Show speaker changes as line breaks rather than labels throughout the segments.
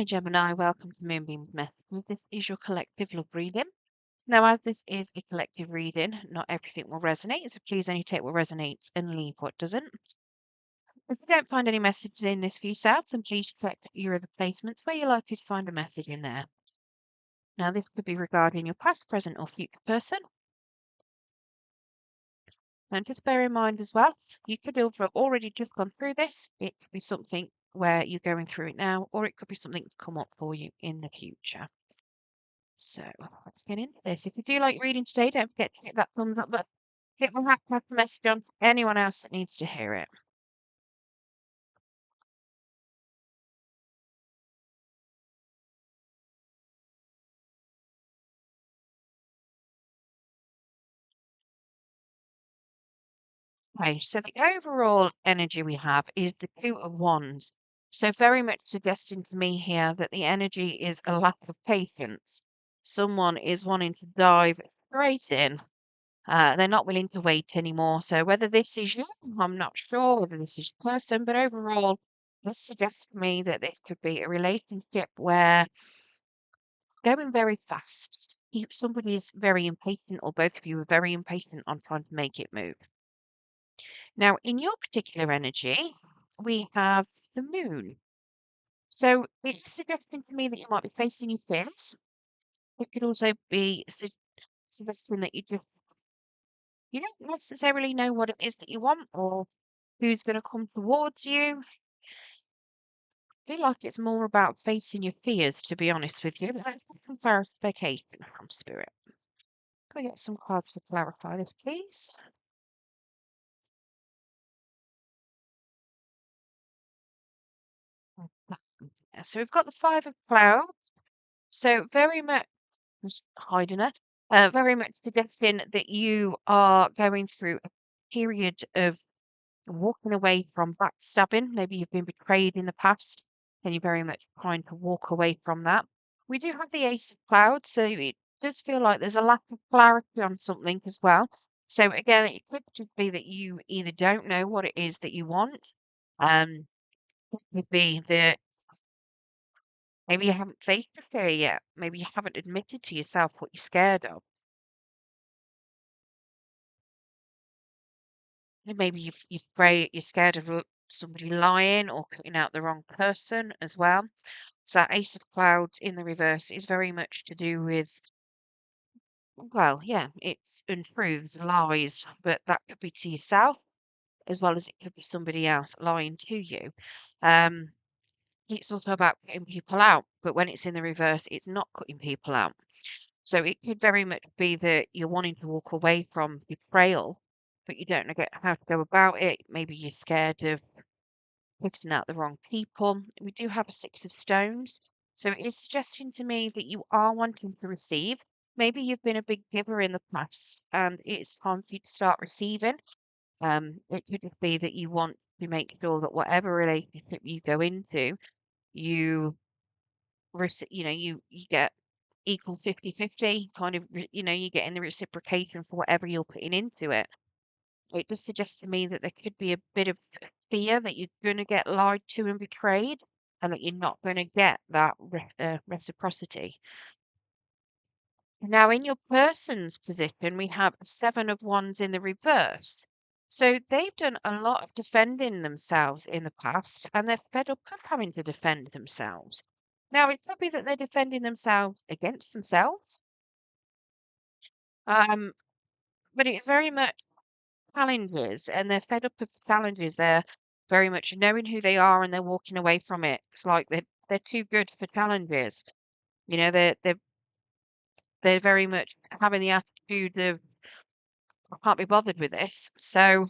Gemini, welcome to Moonbeam's Method. This is your collective love reading. Now, as this is a collective reading, not everything will resonate, so please only take what resonates and leave what doesn't. If you don't find any messages in this for yourself, then please check your other placements where you're likely to find a message in there. Now, this could be regarding your past, present, or future person. And just bear in mind as well, you could have already just gone through this. It could be something where you're going through it now, or it could be something to come up for you in the future. So let's get into this. If you do like reading today, don't forget to hit that thumbs up button. Hit my hat, pass the message on to anyone else that needs to hear it. Okay, so the overall energy we have is the Two of Wands. So very much suggesting to me here that the energy is a lack of patience. Someone is wanting to dive straight in. They're not willing to wait anymore. So whether this is you, I'm not sure whether this is your person, but overall, this suggests to me that this could be a relationship where going very fast. Somebody's very impatient, or both of you are very impatient on trying to make it move. Now, in your particular energy, we have the moon. So it's suggesting to me that you might be facing your fears. It could also be suggesting that you don't necessarily know what it is that you want or who's going to come towards you. I feel like it's more about facing your fears, to be honest with you. But let's get some clarification from Spirit. Can we get some cards to clarify this, please? So we've got the Five of Clouds. So very much, just hiding it, very much suggesting that you are going through a period of walking away from backstabbing. Maybe you've been betrayed in the past and you're very much trying to walk away from that. We do have the Ace of Clouds, so it does feel like there's a lack of clarity on something as well. So again, it could just be that you either don't know what it is that you want. It could be that maybe you haven't faced the fear yet. Maybe you haven't admitted to yourself what you're scared of. And maybe you're scared of somebody lying or cutting out the wrong person as well. So that Ace of Clouds in the reverse is very much to do with, well, yeah, it's untruths, lies, but that could be to yourself as well as it could be somebody else lying to you. Um, it's also about cutting people out, but when it's in the reverse, it's not cutting people out. So it could very much be that you're wanting to walk away from betrayal, but you don't know how to go about it. Maybe you're scared of putting out the wrong people. We do have a Six of Stones. So it is suggesting to me that you are wanting to receive. Maybe you've been a big giver in the past and it's time for you to start receiving. It could just be that you want to make sure that whatever relationship you go into, you you get equal 50-50 kind of, you're getting the reciprocation for whatever you're putting into it. It does suggest to me that there could be a bit of fear that you're going to get lied to and betrayed, and that you're not going to get that reciprocity. Now, in your person's position, we have Seven of Wands in the reverse. So they've done a lot of defending themselves in the past, and they're fed up of having to defend themselves. Now, it could be that they're defending themselves against themselves, um, but it's very much challenges, and they're fed up of the challenges. They're very much knowing who they are, and they're walking away from it. It's like they're too good for challenges. They're very much having the attitude of I can't be bothered with this. So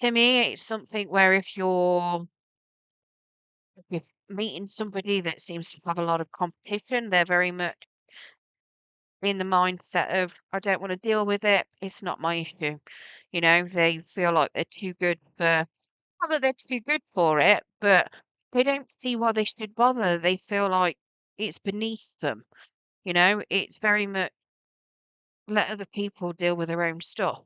to me, it's something where if you're meeting somebody that seems to have a lot of competition, they're very much in the mindset of I don't want to deal with it. It's not my issue. They feel like they're too good for not that they're too good for it, but they don't see why they should bother. They feel like it's beneath them. It's very much let other people deal with their own stuff.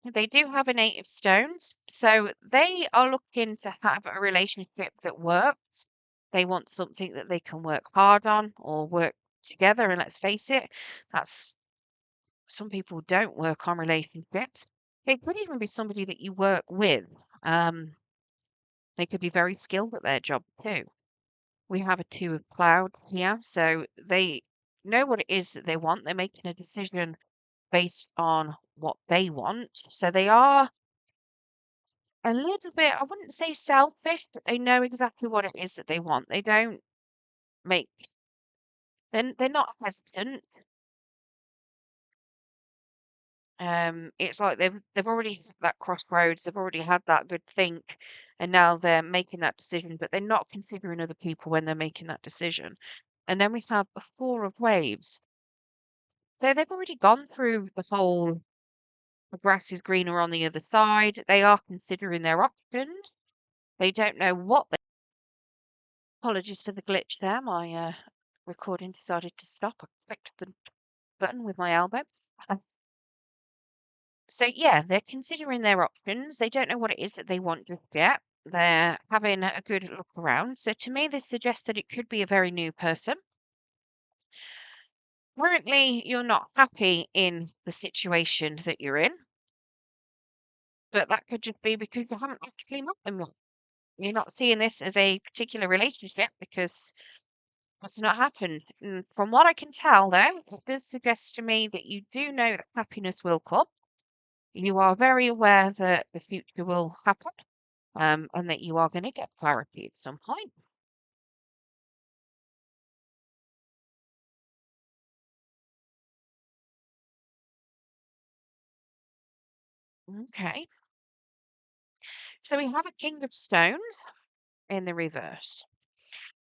They do have a native stones, so they are looking to have a relationship that works. They want something that they can work hard on or work together. And let's face it, that's some people don't work on relationships. It could even be somebody that you work with. Um, they could be very skilled at their job too. We have a two of clouds here, so they know what it is that they want. They're making a decision based on what they want. So they are a little bit, I wouldn't say selfish, but they know exactly what it is that they want. They don't make, they're not hesitant. It's like they've already hit that crossroads, they've already had that good think, and now they're making that decision, but they're not considering other people when they're making that decision. And then we have a four of waves. So they've already gone through the whole the grass is greener on the other side. They are considering their options. They don't know what they apologies for the glitch there. My recording decided to stop. I clicked the button with my elbow. Uh, So yeah, they're considering their options. They don't know what it is that they want just yet. They're having a good look around. So to me, this suggests that it could be a very new person. Currently, you're not happy in the situation that you're in, but that could just be because you haven't actually met them yet. You're not seeing this as a particular relationship because it's not happened. And from what I can tell, though, it does suggest to me that you do know that happiness will come. You are very aware that the future will happen, and that you are going to get clarity at some point. Okay. So we have a King of Stones in the reverse.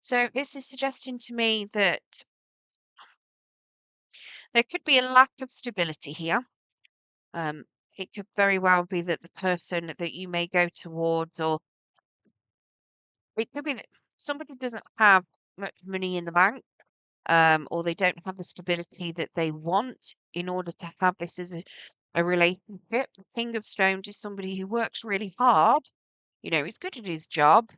So this is suggesting to me that there could be a lack of stability here. Um, it could very well be that the person that you may go towards, or it could be that somebody doesn't have much money in the bank, or they don't have the stability that they want in order to have this as a relationship. The King of Stones is somebody who works really hard. You know, he's good at his job.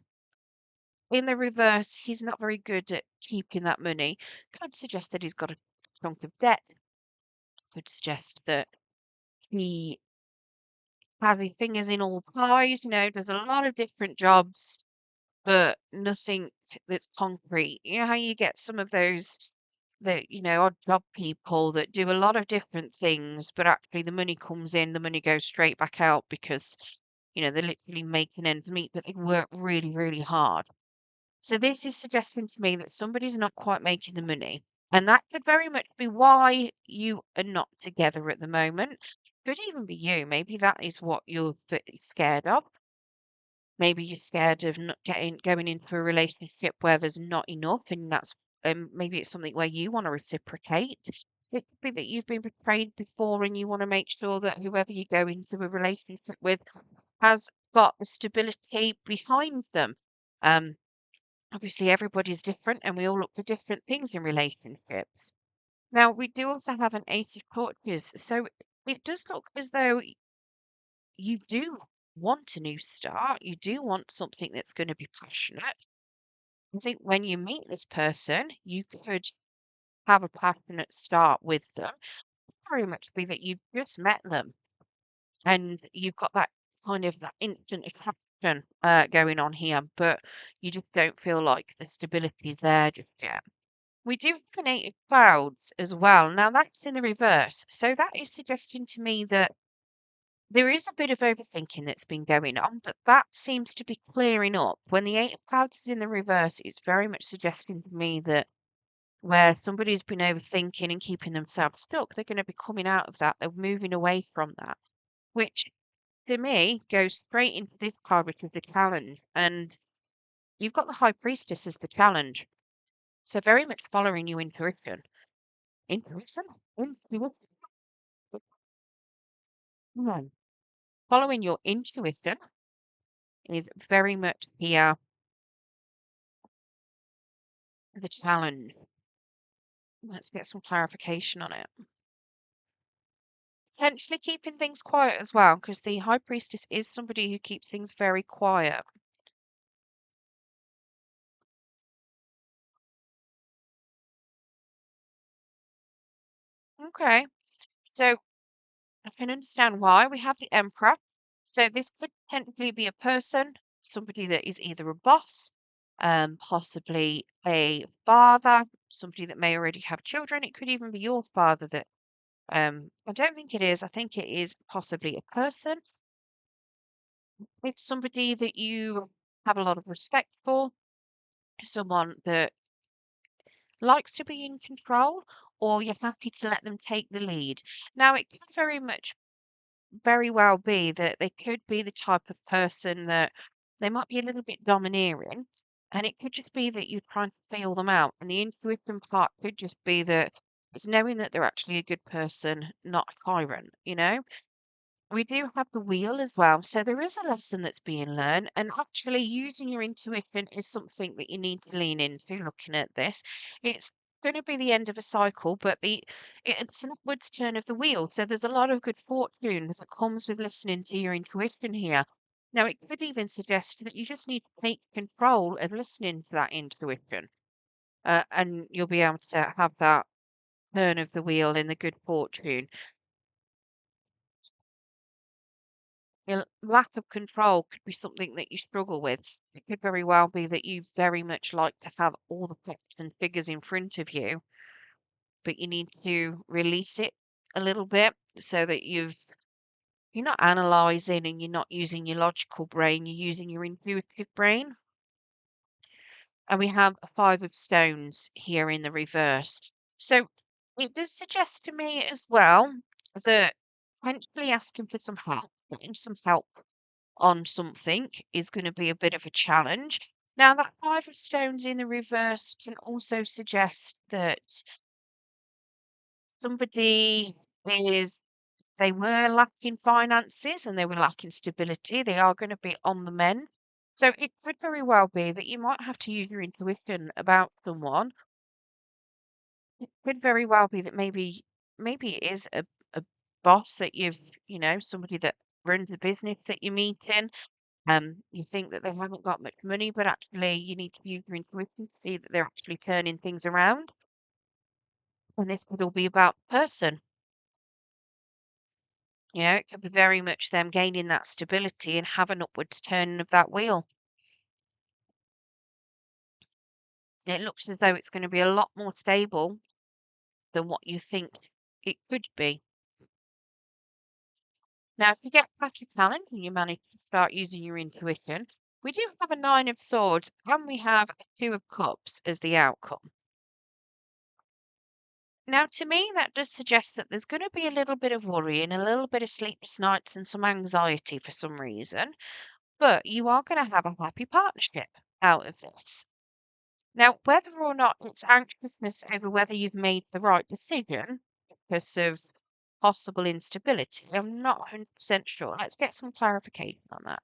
In the reverse, he's not very good at keeping that money. Could suggest that he's got a chunk of debt. Could suggest that he has his fingers in all pies, you know, does a lot of different jobs, but nothing that's concrete. You know how you get some of those odd job people that do a lot of different things, but actually the money comes in, the money goes straight back out because, they're literally making ends meet, but they work really, really hard. So this is suggesting to me that somebody's not quite making the money. And that could very much be why you are not together at the moment. Could even be you. Maybe that is what you're scared of. Maybe you're scared of not going into a relationship where there's not enough, and that's maybe it's something where you want to reciprocate. It could be that you've been betrayed before, and you want to make sure that whoever you go into a relationship with has got the stability behind them. Um, Obviously, everybody's different, and we all look for different things in relationships. Now, we do also have an Ace of Torches, so it does look as though you do want a new start. You do want something that's going to be passionate. I think when you meet this person, you could have a passionate start with them. Very much be that you've just met them and you've got that kind of that instant attraction going on here, but you just don't feel like the stability there just yet. We do have an eight of clouds as well. Now that's in the reverse. So that is suggesting to me that there is a bit of overthinking that's been going on, but that seems to be clearing up. When the Eight of Clouds is in the reverse, it's very much suggesting to me that where somebody's been overthinking and keeping themselves stuck, they're going to be coming out of that. They're moving away from that, which to me goes straight into this card, which is the challenge. And you've got the High Priestess as the challenge. So very much following your intuition. Intuition? Intuition. No. Following your intuition is very much here the challenge. Let's get some clarification on it. Potentially keeping things quiet as well, because the high priestess is somebody who keeps things very quiet. Okay, so I can understand why. We have the emperor. So this could potentially be a person, somebody that is either a boss, possibly a father, somebody that may already have children. It could even be your father that I don't think it is. I think it is possibly a person. It's somebody that you have a lot of respect for, someone that likes to be in control, or you're happy to let them take the lead. Now, it could very well be that they could be the type of person that they might be a little bit domineering, and it could just be that you're trying to feel them out. And the intuition part could just be that it's knowing that they're actually a good person, not a tyrant, you know? We do have the wheel as well. So there is a lesson that's being learned, and actually using your intuition is something that you need to lean into looking at this. It's going to be the end of a cycle, but it's an upwards turn of the wheel. So there's a lot of good fortune that comes with listening to your intuition here. Now, it could even suggest that you just need to take control of listening to that intuition, and you'll be able to have that turn of the wheel in the good fortune. Your lack of control could be something that you struggle with. It could very well be that you very much like to have all the facts and figures in front of you, but you need to release it a little bit so that you're not analyzing and you're not using your logical brain, you're using your intuitive brain. And we have a five of stones here in the reverse. So it does suggest to me as well that potentially asking for some help, getting some help on something is going to be a bit of a challenge. Now, that five of stones in the reverse can also suggest that somebody is they were lacking finances and they were lacking stability. They are going to be on the mend. So it could very well be that you might have to use your intuition about someone. It could very well be that maybe it is a boss that somebody that runs a business that you're meeting. You think that they haven't got much money, but actually you need to use your intuition to see that they're actually turning things around. And this could all be about the person. It could be very much them gaining that stability and have an upwards turning of that wheel. It looks as though it's going to be a lot more stable than what you think it could be. Now, if you get past your talent and you manage to start using your intuition, we do have a nine of swords and we have a two of cups as the outcome. Now, to me, that does suggest that there's going to be a little bit of worry and a little bit of sleepless nights and some anxiety for some reason, but you are going to have a happy partnership out of this. Now, whether or not it's anxiousness over whether you've made the right decision because of possible instability, I'm not 100% sure. Let's get some clarification on that.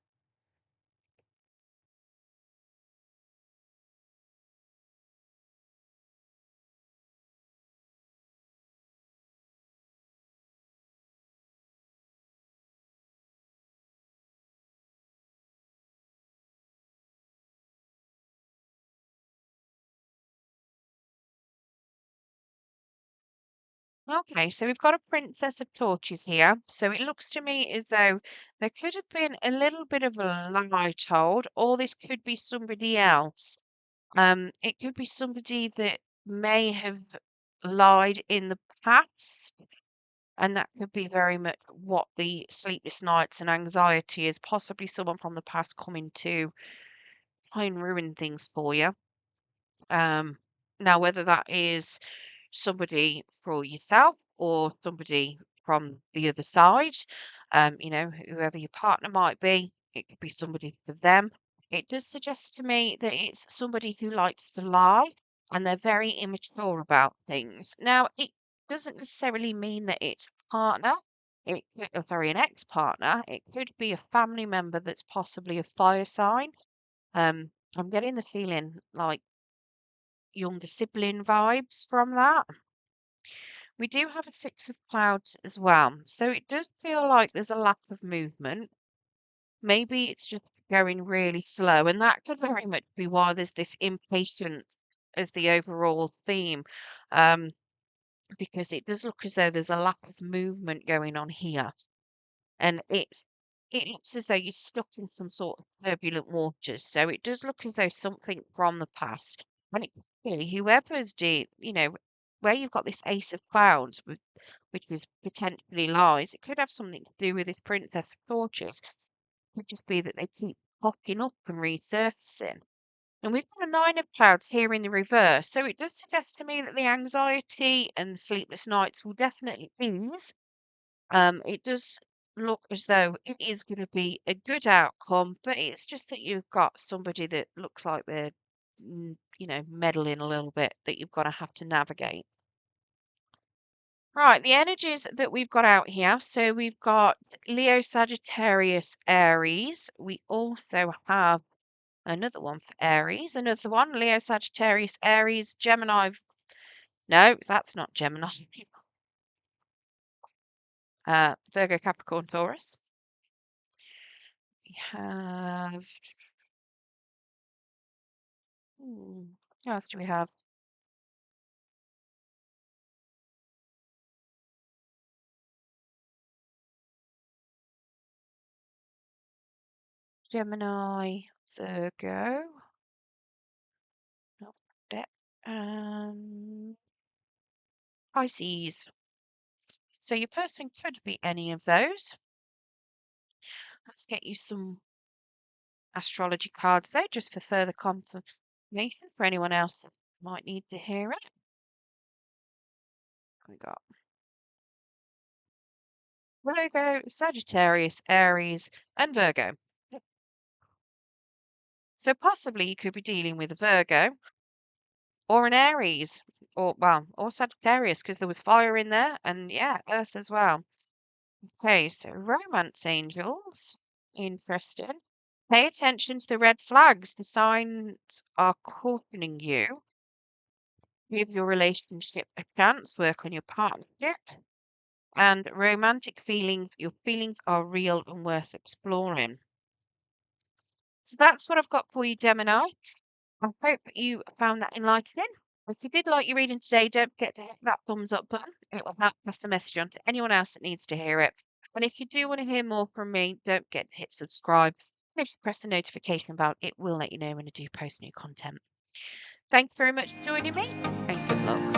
Okay, so we've got a Princess of Torches here. So it looks to me as though there could have been a little bit of a lie told, or this could be somebody else. It could be somebody that may have lied in the past, and that could be very much what the sleepless nights and anxiety is, possibly someone from the past coming to try and ruin things for you. Um, Now, whether that is somebody for yourself or somebody from the other side, whoever your partner might be, it could be somebody for them. It does suggest to me that it's somebody who likes to lie and they're very immature about things. Now, it doesn't necessarily mean that it's a partner. An ex-partner. It could be a family member that's possibly a fire sign. I'm getting the feeling like younger sibling vibes from that. We do have a six of clouds as well. So it does feel like there's a lack of movement. Maybe it's just going really slow, and that could very much be why there's this impatience as the overall theme, um, because it does look as though there's a lack of movement going on here, and it looks as though you're stuck in some sort of turbulent waters. So it does look as though something from the past, and it could be whoever's where you've got this Ace of Clouds, which is potentially lies. It could have something to do with this Princess of Torches. Could just be that they keep popping up and resurfacing. And we've got a nine of clouds here in the reverse. So it does suggest to me that the anxiety and the sleepless nights will definitely ease. It does look as though it is going to be a good outcome, but it's just that you've got somebody that looks like they're, meddling a little bit that you've got to have to navigate. Right, the energies that we've got out here. So we've got Leo, Sagittarius, Aries. We also have another one for Aries, another one, Leo, Sagittarius, Aries, Gemini. No, that's not Gemini. Virgo, Capricorn, Taurus. We have, who else do we have? Gemini, Virgo. Not that. Pisces. So your person could be any of those. Let's get you some astrology cards though, just for further confirmation for anyone else that might need to hear it. We got Virgo, Sagittarius, Aries, and Virgo. So possibly you could be dealing with a Virgo or an Aries, or Sagittarius, because there was fire in there, and yeah, Earth as well. Okay, so romance angels. Interesting. Pay attention to the red flags. The signs are cautioning you. Give your relationship a chance. Work on your partnership. And romantic feelings. Your feelings are real and worth exploring. So that's what I've got for you, Gemini. I hope you found that enlightening. If you did like your reading today, don't forget to hit that thumbs up button. It will help pass the message on to anyone else that needs to hear it. And if you do want to hear more from me, don't forget to hit subscribe. And if you press the notification bell, it will let you know when I do post new content. Thanks very much for joining me, and good luck.